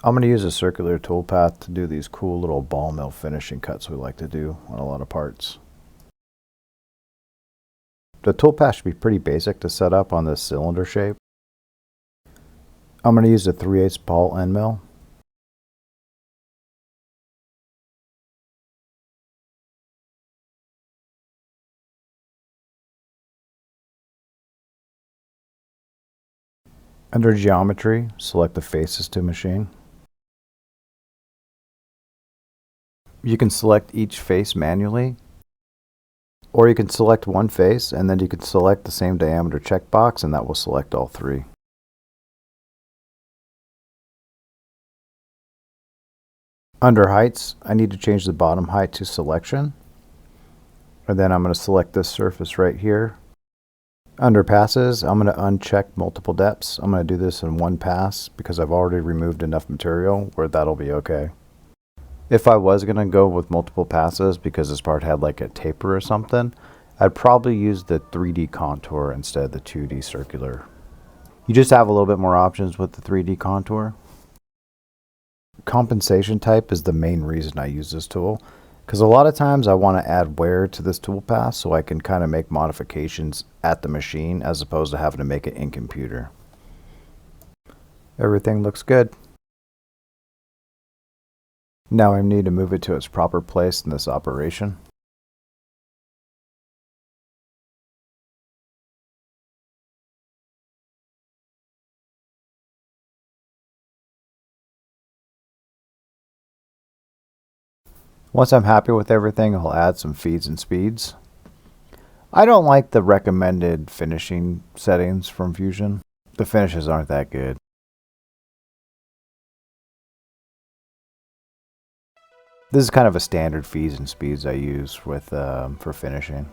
I'm going to use a circular toolpath to do these cool little ball mill finishing cuts we like to do on a lot of parts. The toolpath should be pretty basic to set up on this cylinder shape. I'm going to use a 3/8 ball end mill. Under geometry, select the faces to machine. You can select each face manually, or you can select one face and then you can select the same diameter checkbox and that will select all three. Under heights, I need to change the bottom height to selection. And then I'm going to select this surface right here. Under passes, I'm going to uncheck multiple depths. I'm going to do this in one pass because I've already removed enough material where that'll be okay. If I was going to go with multiple passes because this part had like a taper or something, I'd probably use the 3D contour instead of the 2D circular. You just have a little bit more options with the 3D contour. Compensation type is the main reason I use this tool, because a lot of times I want to add wear to this toolpath so I can kind of make modifications at the machine as opposed to having to make it in computer. Everything looks good. Now I need to move it to its proper place in this operation. Once I'm happy with everything, I'll add some feeds and speeds. I don't like the recommended finishing settings from Fusion. The finishes aren't that good. This is kind of a standard feeds and speeds I use with for finishing.